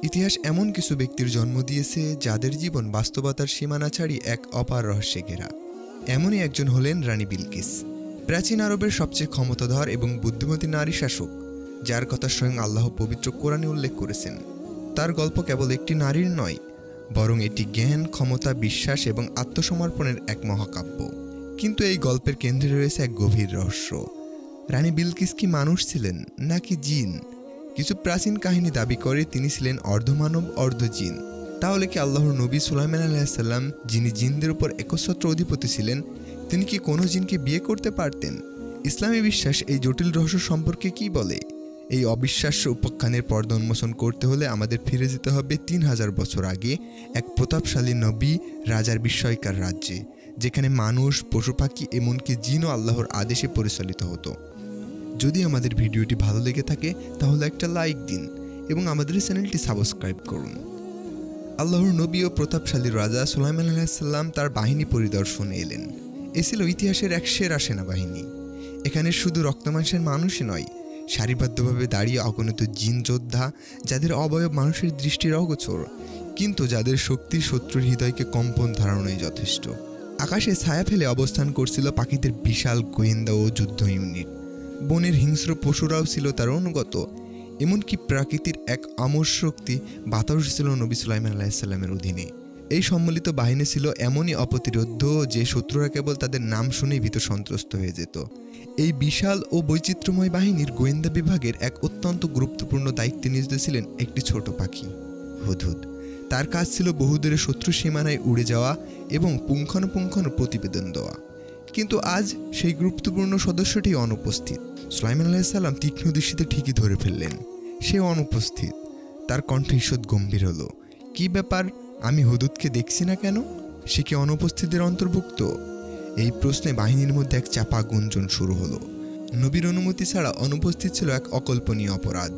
ইতিহাস এমন কিছু ব্যক্তির জন্ম দিয়েছে যাদের জীবন বাস্তবতার সীমানা ছাড়িয়ে এক অপার রহস্যে ঘেরা। এমনই একজন হলেন রানী বিলকিস, প্রাচীন আরবের সবচেয়ে ক্ষমতাধর এবং বুদ্ধিমতী নারী শাসক, যার কথা স্বয়ং আল্লাহ পবিত্র কোরআনে উল্লেখ করেছেন। তার গল্প কেবল একটি নারীর নয়, বরং এটি জ্ঞান, ক্ষমতা, বিশ্বাস এবং আত্মসমর্পণের এক মহাকাব্য। কিন্তু এই গল্পের কেন্দ্রে রয়েছে এক গভীর রহস্য। রানী বিলকিস কি মানুষ ছিলেন নাকি জিন? কিছু প্রাচীন কাহিনী দাবি করে তিনি ছিলেন অর্ধমানব অর্ধ জিন। তাহলে কি আল্লাহর নবী সুলাইমান আলাইহিসসালাম, যিনি জিনদের উপর একচ্ছত্র অধিপতি ছিলেন, তিনি কি কোনো জিনকে বিয়ে করতে পারতেন? ইসলামী বিশ্বাস এই জটিল রহস্য সম্পর্কে কি বলে? এই অবিশ্বাস্য উপাখ্যানের পর্দা উন্মোচন করতে হলে আমাদের ফিরে যেতে হবে 3000 বছর আগে, এক প্রতাপশালী নবী রাজার বিস্ময়কার রাজ্যে, যেখানে মানুষ, পশু পাখি এমনকি জিনও আল্লাহর আদেশে পরিচালিত হতো। যদি আমাদের ভিডিওটি ভালো লেগে থাকে তাহলে একটা লাইক দিন এবং আমাদের চ্যানেলটি সাবস্ক্রাইব করুন। আল্লাহর নবী ও প্রতাপশালী রাজা সুলাইমান আলাইহিসসালাম তার বাহিনী পরিদর্শনে এলেন। এ ছিল ইতিহাসের এক সেরা সেনাবাহিনী। এখানে শুধু রক্তমাংসের মানুষই নয়, সারিবদ্ধভাবে দাঁড়িয়ে অগণিত জিন যোদ্ধা, যাদের অবয়ব মানুষের দৃষ্টির অগোচর, কিন্তু যাদের শক্তি শত্রুর হৃদয়কে কম্পন ধারণাই যথেষ্ট। আকাশে ছায়া ফেলে অবস্থান করছিল পাখিদের বিশাল গোয়েন্দা ও যুদ্ধ ইউনিট। বনের হিংস্র পশুরাও ছিল তার অনুগত। এমনকি প্রকৃতির এক অমর শক্তি বাতাস ছিল নবী সুলাইমান আলাইহিসসালামের অধীনে। এই সম্মিলিত বাহিনী ছিল এমনই অপ্রতিরোধ্য যে শত্রুরা কেবল তাদের নাম শুনেই ভীত সন্ত্রস্ত হয়ে যেত। এই বিশাল ও বৈচিত্র্যময় বাহিনীর গোয়েন্দা বিভাগের এক অত্যন্ত গুরুত্বপূর্ণ দায়িত্বে নিয়োজিত ছিলেন একটি ছোট পাখি, হুদহুদ। তার কাজ ছিল বহুদূরে শত্রু সীমানায় উড়ে যাওয়া এবং পুঙ্খানুপুঙ্খানু প্রতিবেদন দেওয়া। কিন্তু আজ সেই গুরুত্বপূর্ণ সদস্যটি অনুপস্থিত। সুলাইমান আলাইহিসসালাম তীক্ষ্ণ দৃষ্টিতে ঠিকই ধরে ফেললেন, সে অনুপস্থিত। তার কণ্ঠে ঈষৎ গম্ভীর হলো, কি ব্যাপার, আমি হুদহুদকে দেখছি না কেন? সে কি অনুপস্থিতের অন্তর্ভুক্ত? এই প্রশ্নে বাহিনীর মধ্যে এক চাপা গুঞ্জন শুরু হলো। নবীর অনুমতি ছাড়া অনুপস্থিত ছিল এক অকল্পনীয় অপরাধ।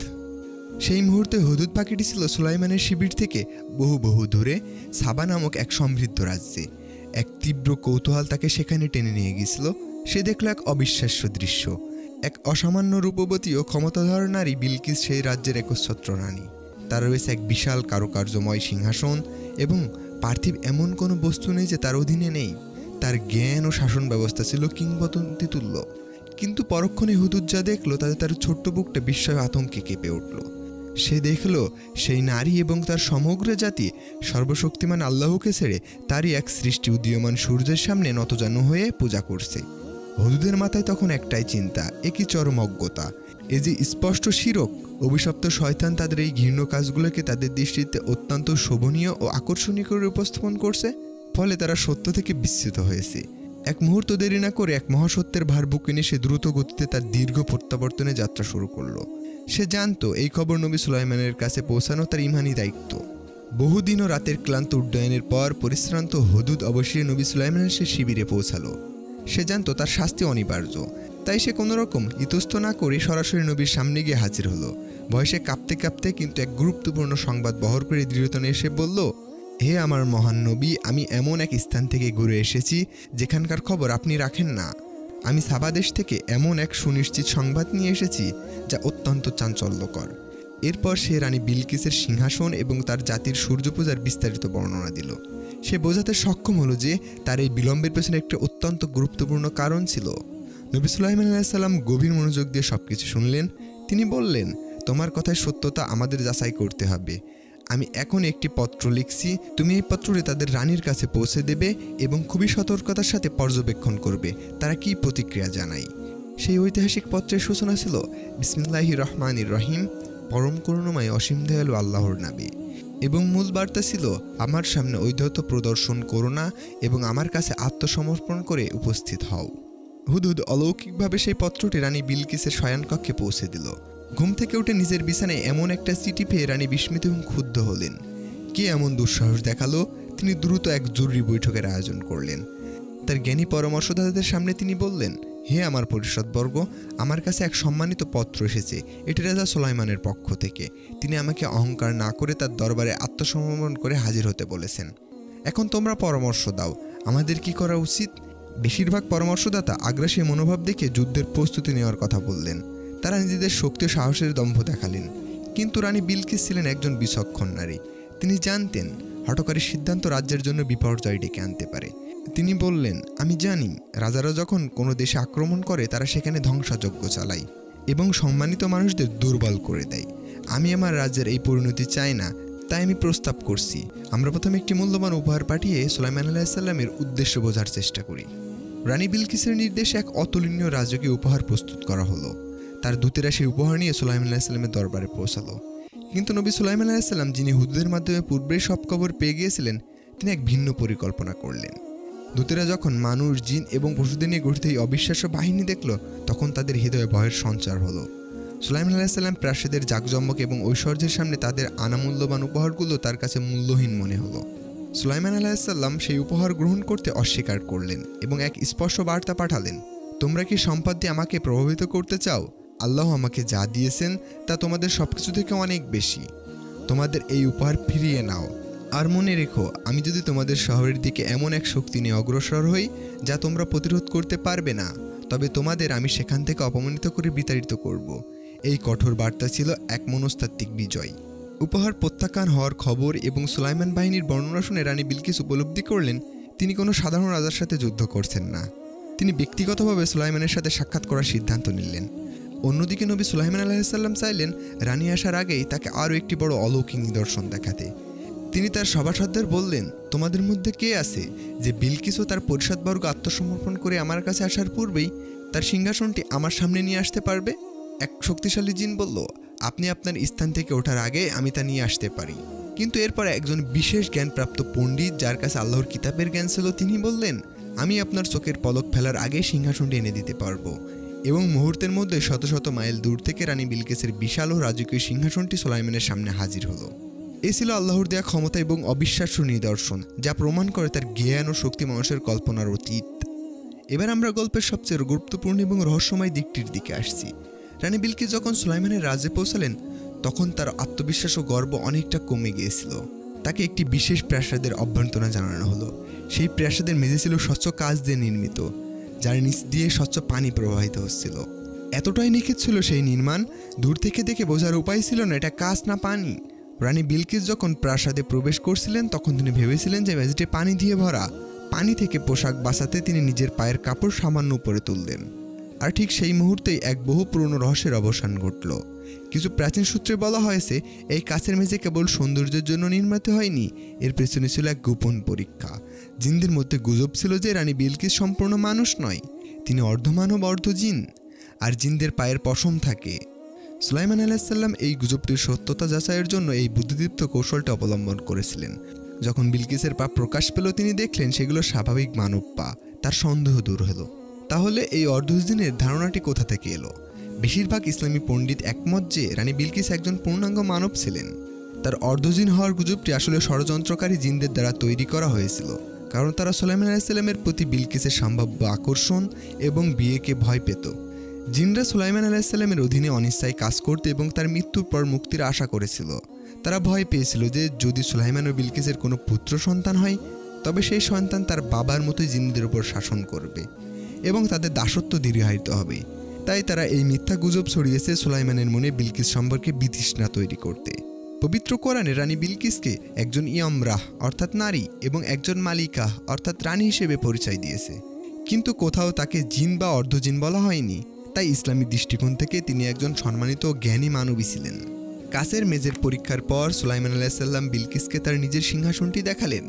সেই মুহূর্তে হুদহুদ পাখিটি ছিল সুলাইমানের শিবির থেকে বহু দূরে সাবা নামক এক সমৃদ্ধ রাজ্যে। এক তীব্র কৌতূহল তাকে সেখানে টেনে নিয়ে গিয়েছিল। সে দেখল এক অবিশ্বাস্য দৃশ্য। এক অসামান্য রূপবতী ও ক্ষমতাধর নারী বিলকিস সেই রাজ্যের একচ্ছত্র রানী। তার রয়েছে এক বিশাল কারুকার্যময় সিংহাসন এবং পার্থিব এমন কোনো বস্তু নেই যে তার অধীনে নেই। তার জ্ঞান ও শাসন ব্যবস্থা ছিল কিংবদন্তি তুল্য। কিন্তু পরক্ষণে হুদহুদ যা দেখল তাতে তার ছোট্ট বুকটা বিস্ময় আতঙ্কে কেঁপে উঠল। সে দেখল সেই নারী এবং তার সমগ্র জাতি সর্বশক্তিমান আল্লাহকে ছেড়ে তারই এক সৃষ্টি উদীয়মান সূর্যের সামনে নতজানু হয়ে পূজা করছে। হুদহুদের মাথায় তখন একটাই চিন্তা, একই চরম অজ্ঞতা। এ যে স্পষ্ট শিরক, অভিশপ্ত শয়তান তাদের এই ঘৃণ্য কাজগুলোকে তাদের দৃষ্টিতে অত্যন্ত শোভনীয় ও আকর্ষণীয় করে উপস্থাপন করছে। ফলে তারা সত্য থেকে বিস্মিত হয়েছে। এক মুহূর্ত দেরি না করে এক মহাসত্যের ভার বুকে নিয়ে সে দ্রুত গতিতে তার দীর্ঘ প্রত্যাবর্তনে যাত্রা শুরু করলো। সে জানত এই খবর নবী সুলাইমানের কাছে পৌঁছানো তার ইমানি দায়িত্ব। বহুদিন ও রাতের ক্লান্ত উড্ডয়নের পর পরিশ্রান্ত হুদহুদ অবশ্যই নবী সুলাইমানের সে শিবিরে পৌঁছালো। সে জানত তার শাস্তি অনিবার্য, তাই সে কোনো রকম ইতস্ত না করে সরাসরি নবীর সামনে গিয়ে হাজির হলো। ভয়ে কাঁপতে কাঁপতে কিন্তু এক গুরুত্বপূর্ণ সংবাদ বহর করে দৃঢ়তা নিয়ে এসে বলল, হে আমার মহান নবী, আমি এমন এক স্থান থেকে ঘুরে এসেছি যেখানকার খবর আপনি রাখেন না। আমি সাবা দেশ থেকে এমন এক সুনিশ্চিত সংবাদ নিয়ে এসেছি যা অত্যন্ত চাঞ্চল্যকর। এরপর সে রানী বিলকিসের সিংহাসন এবং তার জাতির সূর্য পূজার বিস্তারিত বর্ণনা দিল। সে বোঝাতে সক্ষম হলো যে তার এই বিলম্বের পেছনে একটা অত্যন্ত গুরুত্বপূর্ণ কারণ ছিল। নবী সুলাইমান আলাইহিসসালাম গভীর মনোযোগ দিয়ে সবকিছু শুনলেন। তিনি বললেন, তোমার কথায় সত্যতা আমাদের যাচাই করতে হবে। আমি এখন একটি পত্র লিখছি, তুমি এই পত্রটি তাদের রানীর কাছে পৌঁছে দেবে এবং খুবই সতর্কতার সাথে পর্যবেক্ষণ করবে তারা কি প্রতিক্রিয়া জানায়। সেই ঐতিহাসিক পত্রের সূচনা ছিল, বিসমিল্লাহির রহমানির রহিম, পরম করুণাময় অসীম দয়ালু আল্লাহর নামে। এবং মূল বার্তা ছিল, আমার সামনে ঔদ্ধত্য প্রদর্শন করো না এবং আমার কাছে আত্মসমর্পণ করে উপস্থিত হও। হুদহুদ অলৌকিকভাবে সেই পত্রটি রানী বিলকিসের শয়নকক্ষে পৌঁছে দিল। ঘুম থেকে উঠে নিজের বিছানায় এমন একটা চিঠি পেয়ে রানী বিস্মিত এবং ক্ষুব্ধ হলেন। কে এমন দুঃসাহস দেখালো? তিনি দ্রুত এক জরুরি বৈঠকের আয়োজন করলেন। তার জ্ঞানী পরামর্শদাতাদের সামনে তিনি বললেন, হে আমার পরিষদবর্গ, আমার কাছে এক সম্মানিত পত্র এসেছে। এটি রাজা সুলাইমানের পক্ষ থেকে। তিনি আমাকে অহংকার না করে তার দরবারে আত্মসমর্পণ করে হাজির হতে বলেছেন। এখন তোমরা পরামর্শ দাও, আমাদের কি করা উচিত? বেশিরভাগ পরামর্শদাতা আগ্রাসী মনোভাব দেখে যুদ্ধের প্রস্তুতি নেওয়ার কথা বললেন। তারা নিজেদের শক্তি ও সাহসের দম্ভ দেখালেন। কিন্তু রানী বিলকিস ছিলেন একজন বিচক্ষণ নারী। তিনি জানতেন হঠকারী সিদ্ধান্ত রাজ্যের জন্য বিপর্যয় ডেকে আনতে পারে। তিনি বললেন, আমি জানি রাজারা যখন কোনো দেশে আক্রমণ করে তারা সেখানে ধ্বংসযজ্ঞ চালায় এবং সম্মানিত মানুষদের দুর্বল করে দেয়। আমি আমার রাজ্যের এই পরিণতি চাই না, তাই আমি প্রস্তাব করছি আমরা প্রথমে একটি মূল্যবান উপহার পাঠিয়ে সুলাইমান আলাইহিসসালামের উদ্দেশ্য বোঝার চেষ্টা করি। রানী বিলকিসের নির্দেশে এক অতুলনীয় রাজকীয় উপহার প্রস্তুত করা হলো। তার দূতেরা সেই উপহার নিয়ে সুলাইমান আলাইহিসসালামের দরবারে পৌঁছালো। কিন্তু নবী সুলাইমান আলাইহিসসালাম, যিনি হুদুদের মাধ্যমে পূর্বেই সব খবর পেয়ে গিয়েছিলেন, তিনি এক ভিন্ন পরিকল্পনা করলেন। দূতেরা যখন মানুষ, জিন এবং পশুদের নিয়ে গঠিত এই অবিশ্বাস্য বাহিনী দেখল, তখন তাদের হৃদয়ে ভয়ের সঞ্চার হলো। সুলাইমান আলাইহিসসালাম প্রাসাদের জাঁকজমক এবং ঐশ্বর্যের সামনে তাদের আনামূল্যবান উপহারগুলো তার কাছে মূল্যহীন মনে হলো। সুলাইমান আলাইহিসসালাম সেই উপহার গ্রহণ করতে অস্বীকার করলেন এবং এক স্পষ্ট বার্তা পাঠালেন, তোমরা কি সম্পদ দিয়ে আমাকে প্রভাবিত করতে চাও? আল্লাহ আমাকে যা দিয়েছেন তা তোমাদের সবকিছু থেকে অনেক বেশি। তোমাদের এই উপহার ফিরিয়ে নাও। আর মনে রেখো, আমি যদি তোমাদের শহরের দিকে এমন এক শক্তি নিয়ে অগ্রসর হই যা তোমরা প্রতিরোধ করতে পারবে না, তবে তোমাদের আমি সেখান থেকে অপমানিত করে বিতাড়িত করব। এই কঠোর বার্তা ছিল এক মনস্তাত্ত্বিক বিজয়। উপহার প্রত্যাখ্যান হওয়ার খবর এবং সুলাইমান বাহিনীর বর্ণনা শুনে রানী বিলকিস উপলব্ধি করলেন তিনি কোনো সাধারণ রাজার সাথে যুদ্ধ করছেন না। তিনি ব্যক্তিগতভাবে সুলাইমানের সাথে সাক্ষাৎ করার সিদ্ধান্ত নিলেন। অন্যদিকে নবী সুলাইমান আলাইহিসসালাম চাইলেন রানী আসার আগেই তাকে আরও একটি বড় অলৌকিক নিদর্শন দেখাতে। তিনি তার সভাসদদের বললেন, তোমাদের মধ্যে কে আছে যে বিলকিস ও তার পরিষদবর্গ আত্মসমর্পণ করে আমার কাছে আসার পূর্বেই তার সিংহাসনটি আমার সামনে নিয়ে আসতে পারবে? এক শক্তিশালী জিন বলল, আপনি আপনার স্থান থেকে ওঠার আগে আমি তা নিয়ে আসতে পারি। কিন্তু এরপরে একজন বিশেষ জ্ঞানপ্রাপ্ত পণ্ডিত, যার কাছে আল্লাহর কিতাবের জ্ঞান ছিল, তিনি বললেন, আমি আপনার চোখের পলক ফেলার আগে সিংহাসনটি এনে দিতে পারবো। এবং মুহূর্তের মধ্যে শত শত মাইল দূর থেকে রানী বিলকিসের বিশাল ও রাজকীয় সিংহাসনটি সুলাইমানের সামনে হাজির হলো। এ ছিল আল্লাহর দেয়া ক্ষমতা এবং অবিশ্বাস্য নিদর্শন, যা প্রমাণ করে তার জ্ঞান ও শক্তি মানুষের কল্পনার অতীত। এবার আমরা গল্পের সবচেয়ে গুরুত্বপূর্ণ এবং রহস্যময় দিকটির দিকে আসছি। রানী বিলকিস যখন সুলাইমানের রাজ্যে পৌঁছালেন, তখন তার আত্মবিশ্বাস ও গর্ব অনেকটা কমে গিয়েছিল। তাকে একটি বিশেষ প্রাসাদের অভ্যর্থনা জানানো হলো। সেই প্রাসাদের মেঝে ছিল স্বচ্ছ কাঁচ দিয়ে নির্মিত, যার নিচ দিয়ে স্বচ্ছ পানি প্রবাহিত হচ্ছিল। এতটাই নিখুঁত ছিল সেই নির্মাণ, দূর থেকে দেখে বোঝার উপায় ছিল না এটা কাঁচ না পানি। রানী বিলকিস যখন প্রাসাদে প্রবেশ করছিলেন, তখন তিনি ভেবেছিলেন যে মেঝেটি পানি দিয়ে ভরা। পানি থেকে পোশাক বাঁচাতে তিনি নিজের পায়ের কাপড় সামান্য উপরে তুললেন। আর ঠিক সেই মুহূর্তেই এক বহু পুরনো রহস্যের অবসান ঘটল। কিছু প্রাচীন সূত্রে বলা হয়েছে, এই কাচের মেঝে কেবল সৌন্দর্যের জন্য নির্মিত হয়নি, এর পেছনে ছিল এক গোপন পরীক্ষা। জিনদের মধ্যে গুজব ছিল যে রানী বিলকিস সম্পূর্ণ মানুষ নয়, তিনি অর্ধমানব অর্ধ জিন, আর জিনদের পায়ের পশম থাকে। সুলাইমান আলাইহিসসালাম এই গুজবটির সত্যতা যাচাইয়ের জন্য এই বুদ্ধিদীপ্ত কৌশলটা অবলম্বন করেছিলেন। যখন বিলকিসের পা প্রকাশ পেল, তিনি দেখলেন সেগুলো স্বাভাবিক মানব পা। তার সন্দেহ দূর হলো। তাহলে এই অর্ধজিনের ধারণাটি কোথা থেকে এলো? বেশিরভাগ ইসলামী পণ্ডিত একমত যে রানী বিলকিস একজন পূর্ণাঙ্গ মানব ছিলেন। তার অর্ধজিন হওয়ার গুজবটি আসলে ষড়যন্ত্রকারী জিনদের দ্বারা তৈরি করা হয়েছিল, কারণ তারা সুলাইমান আলাইহিসসালামের প্রতি বিলকিসের সম্ভাব্য আকর্ষণ এবং বিয়েকে ভয় পেত। জিনরা সুলাইমান আলাইহিসসালামের অধীনে অনিচ্ছায় কাজ করতে এবং তার মৃত্যুর পর মুক্তির আশা করেছিল। তারা ভয় পেয়েছিল যে যদি সুলাইমান ও বিলকিসের কোনো পুত্র সন্তান হয়, তবে সেই সন্তান তার বাবার মতোই জিনদের উপর শাসন করবে এবং তাদের দাসত্ব দীর্ঘায়িত হবে। তাই তারা এই মিথ্যা গুজব ছড়িয়েছে সুলাইমানের মনে বিলকিস সম্পর্কে বিতৃষ্ণা তৈরি করতে। পবিত্র কোরআনে রানী বিলকিসকে একজন ইয়মরাহ অর্থাৎ নারী এবং একজন মালিকা অর্থাৎ রানী হিসেবে পরিচয় দিয়েছে, কিন্তু কোথাও তাকে জিন বা অর্ধজিন বলা হয়নি। তাই ইসলামী দৃষ্টিকোণ থেকে তিনি একজন সম্মানিত ও জ্ঞানী মানবী ছিলেন। কাচের মেঝের পরীক্ষার পর সুলাইমান আলাইহিসসালাম বিলকিসকে তার নিজের সিংহাসনটি দেখালেন,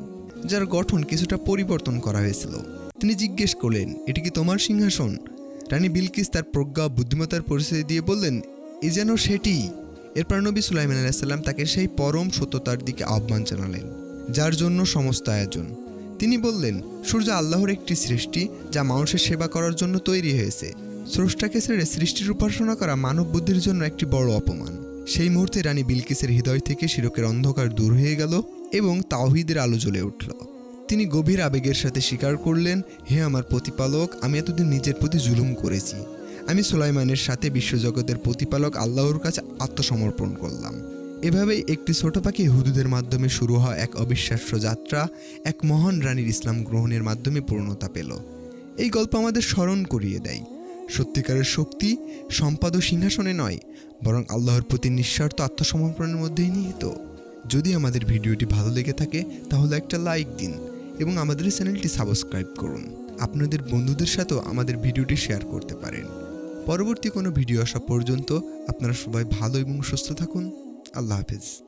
যার গঠন কিছুটা পরিবর্তন করা হয়েছিল। তিনি জিজ্ঞেস করলেন, এটি কি তোমার সিংহাসন? রানী বিলকিস তার প্রজ্ঞা ও বুদ্ধিমত্তার পরিচয় দিয়ে বললেন, এ যেন সেটি। এরপর নবী সুলাইমান আলাইহিসসালাম তাকে সেই পরম সত্যতার দিকে আহ্বান জানালেন, যার জন্য সমস্ত আয়োজন। তিনি বললেন, সূর্য আল্লাহর একটি সৃষ্টি, যা মানুষের সেবা করার জন্য তৈরি হয়েছে। স্রষ্টাকে ছেড়ে সৃষ্টির উপাসনা করা মানব বুদ্ধির জন্য একটি বড় অপমান। সেই মুহূর্তে রানী বিলকিসের হৃদয় থেকে শিরকের অন্ধকার দূর হয়ে গেল এবং তাওহীদের আলো জ্বলে উঠল। তিনি গভীর আবেগের সাথে স্বীকার করলেন, হে আমার প্রতিপালক, আমি এতদিন নিজের প্রতি জুলুম করেছি। আমি সুলাইমানের সাথে বিশ্বজগতের প্রতিপালক আল্লাহর কাছে আত্মসমর্পণ করলাম। এভাবেই একটি ছোট পাখি হুদুদের মাধ্যমে শুরু হওয়া এক অবিশ্বাস্য যাত্রা এক মহান রানীর ইসলাম গ্রহণের মাধ্যমে পূর্ণতা পেল। এই গল্প আমাদের স্মরণ করিয়ে দেয়, সত্যিকারের শক্তি সম্পদ ও সিংহাসনে নয়, বরং আল্লাহর প্রতি নিঃস্বার্থ আত্মসমর্পণের মধ্যেই নিহিত। যদি আমাদের ভিডিওটি ভালো লেগে থাকে তাহলে একটা লাইক দিন এবং আমাদের চ্যানেলটি সাবস্ক্রাইব করুন। আপনাদের বন্ধুদের সাথেও আমাদের ভিডিওটি শেয়ার করতে পারেন। পরবর্তী কোনো ভিডিও আসা পর্যন্ত আপনারা সবাই ভালো এবং সুস্থ থাকুন। আল্লাহ হাফেজ।